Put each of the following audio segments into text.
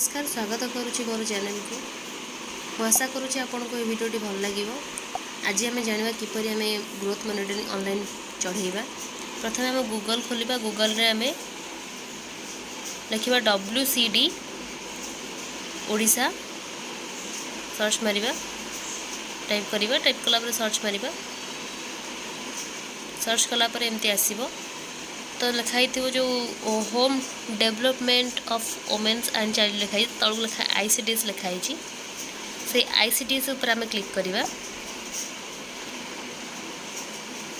नमस्कार स्वागत करुच्ची मोर चैनल को मु आशा करुच्ची आपन को भिडियोटी भल लगे। आज आम जाना किपर आम ग्रोथ मॉनिटरिंग ऑनलाइन चढ़ेबा। प्रथम आम गूगल खोलिबा। गूगल रे आम लिखा WCD ओडिशा सर्च मारिबा। टाइप करिबा। टाइप कला पर सर्च मारिबा। सर्च कला पर एमती आसीबो। तो लिखाई थी जो home development of women's and child लिखाई तौक लिखा ICDS लिखाई से ICDS ऊपर आम क्लिक करवा।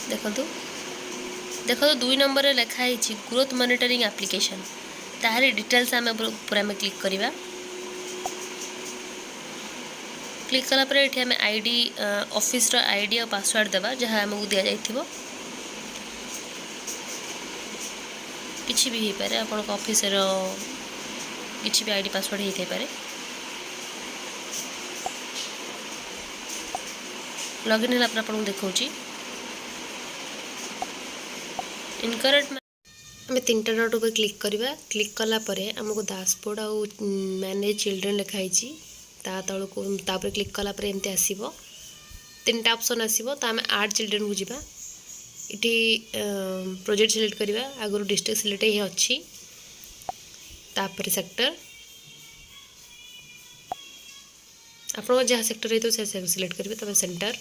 देखो देखो 2 नंबर रे लिखाई ग्रोथ मॉनिटरिंग एप्लिकेशन ताहारी डिटेल्स आम ऊपर आम क्लिक करवा। क्लिक कला पर एठी आम आईडी ऑफिस रो आईडी और पासवर्ड देबा जहाँ आमको दिया जाइथिबो। किसी भी हो पारे आपन ऑफिस रो किसी भी आईडी पासवर्ड होते पारे। लॉगिन है आपन देखौ इनकरेक्ट आम 3टा डॉट पर क्लिक करवा। क्लिक कला परे हमको डैशबोर्ड और मैनेज चिल्ड्रन लिखाई ता तलको तापर क्लिक कला परे एमती आसीबो। 3टा ऑप्शन आसीबो। तो आम ऐड चिल्ड्रन को जीवा। इटी प्रोजेक्ट सिलेक्ट करवा। आगु डिस्ट्रिक्ट सिलेक्ट ही अच्छी तापर सेक्टर आपन जहाँ सेक्टर है से सिलेक्ट करेंगे। तब सेंटर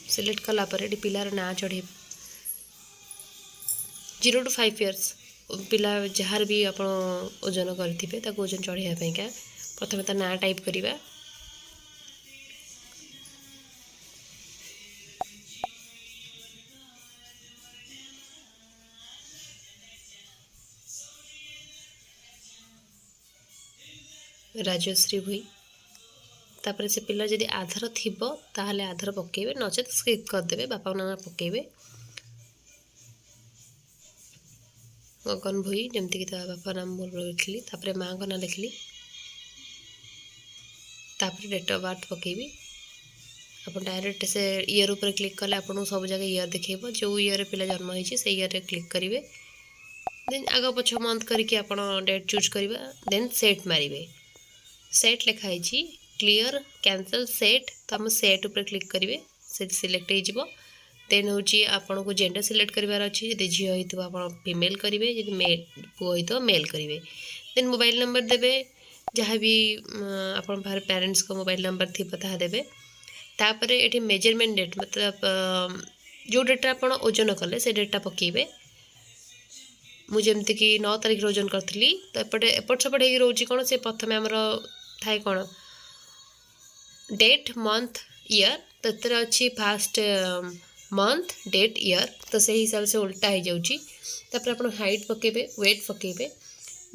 सिलेक्ट कला पर ये पिलार ना चढ़े 0 to 5 years पिला जार भी आप ओजन करेंगे ओजन चढ़ाई का प्रथम ता ना टाइप करवा। राजश्री भुई तापर से पिला जदि आधार थिबो ताहले आधार पकेबे नचेत स्किप करदेबे। बापा नाम पकेबे गगन भुई जमती कि बापा नाम मोर लिखली तापर माँ का नाम लिखली तापर डेट ऑफ बर्थ पकेबी। आप डायरेक्ट से ईयर ऊपर क्लिक कले आपको सब जगह ईयर देखो जो ईयर पिला जन्म होती से ईयर क्लिक करेंगे। देन आग पछ मंथ करके आप डेट चूज करवा। देन सेट मारे सेट लिखाई क्लियर कैंसल सेट तो आम सेट ऊपर क्लिक करेंगे से सिलेक्ट हो। देन हूँ आपन को जेंडर सिलेक्ट करार अच्छी जब झील हो आप फीमेल करेंगे जब मेल पुओ हो मेल करेंगे। देन मोबाइल नंबर देवे जहाँ भी आपन बाहर पेरेंट्स को मोबाइल नंबर थी देवे। तापर ये मेजरमेंट डेट मतलब जो डेटा आप ओजन कले से डेटा पकेबे। मुझे जमती कि 9 तारीख ओजन करी तो एपटे एपट सेपट हो रोचे कौन से प्रथम आमर थाए कौन डेट मंथ ईयर तो अच्छी फास्ट मंथ डेट ईयर तो से हिसाब से उल्टा हो जाऊँगी। आप हाइट पकेबे वेट पकेबे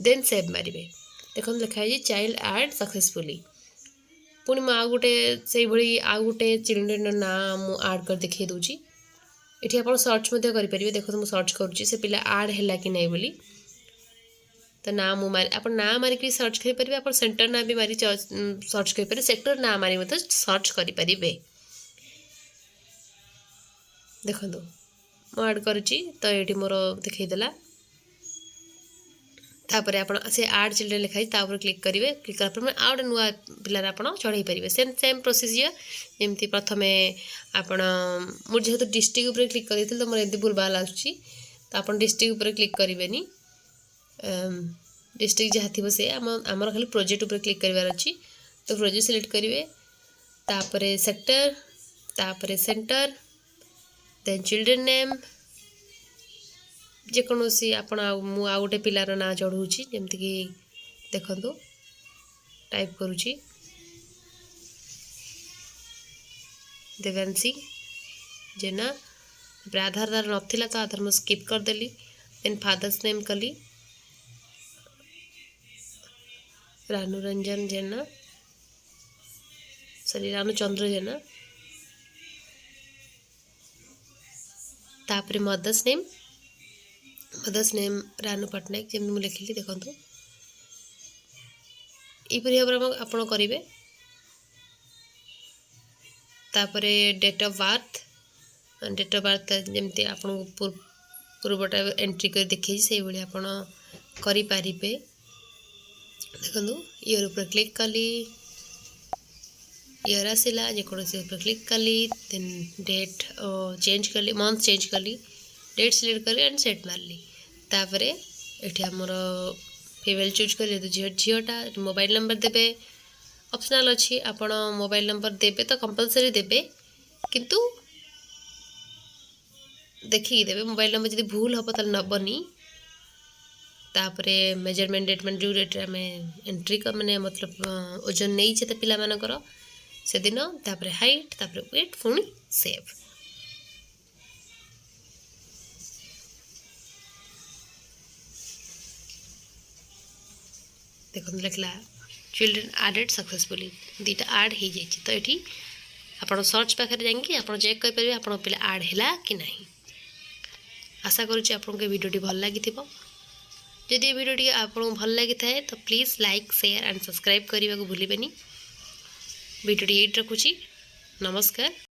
देन सेव मारे। देखो लिखाई चाइल्ड ऐड सक्सेसफुली पुणी मुझे गोटे से भाई आउ गोटे चिल्ड्रेन ना मु ऐड कर देखिए दूची। ये आप सर्च करेंगे। देखो मुझे सर्च करुँची से पिला ऐड है कि नहीं बोली तो ना मु मारी आप ना मारिक सर्च करेंगे। आप सेंटर ना भी मारी सर्च करेंगे। सेक्टर ना मारी मतलब सर्च करेंगे। देखो मु ऐड करुँची तो ये मोर देखईदेला। तापर आप से ऐड चिल्ड्रेन लिखाई क्लिक करेंगे। क्लिक कर आउ गए नुआ पिलार आप चढ़ाई पारे। सेम प्रोसीजर जमी प्रथम आप जेहेतु डिस्ट्रिक्ट उपर क्लिक कर तो मोर एमती भूलभाल आसूँ तो आप डिस्ट्रिक्ट उपर क्लिक करेंगे। डिस्ट्रिक्ट जहाँ थी से आमर खाली प्रोजेक्ट उपर क्लिक करार अच्छी तो प्रोजेक्ट सिलेक्ट करेंगे। तापर सेक्टर तापर सेंटर देन चिल्ड्रेन नेम जेकोसी आप मु आ गोटे पिलार ना चढ़ाऊँगी जमती कि देखु टाइप करुँची देवांशी जेना। आधार तार नाला तो आधार मुझे स्किप करदेली। देन फादर्स नेम कली रानुरंजन जेना सॉरी रानुचंद्र जेना। तापर मदर्स नेम रानू पट्टनायक जमी मुझे लिखिली। देखो यहपरी भाव आप करेंगे। तापर डेट ऑफ बर्थ जमती आपको पूर्वटा एंट्री कर देखिए से भाई आप करें। देखो इयर ऊपर क्लिक कली इयर आसला जेकोसी ऊपर क्लिक कली देन डेट चेंज कली मंथ चेंज कली डेट सिलेक्ट कली एंड सेट मारली तापर ये आमर फीमेल चूज कली झीटा मोबाइल नंबर देबे ऑप्शनल अच्छी आपण मोबाइल नंबर देबे तो कंपलसरी देबे किंतु देखिए देवे मोबाइल नंबर जब भूल हम तो नबनी तापरे मेजरमेंट डेट मैंने जो डेट आम एंट्री कर मैंने मतलब ओजन नहीं तो पिला मानकर से दिन तापरे हाइट तापरे वेट पुणी सेव देखो लिखला चिल्ड्रेन आडेड सक्सेसफुली दीटा आड हो जाए तो ये आप सर्च पाखे जाकि आप चेक करेंगे आप पिला आड है कि नहीं। आशा करुच्ची आपको वीडियो भल लगी जदि ये वीडियो आपको भल लगी था तो please like share and subscribe करने को भूलें। वीडियो ये रखुची नमस्कार।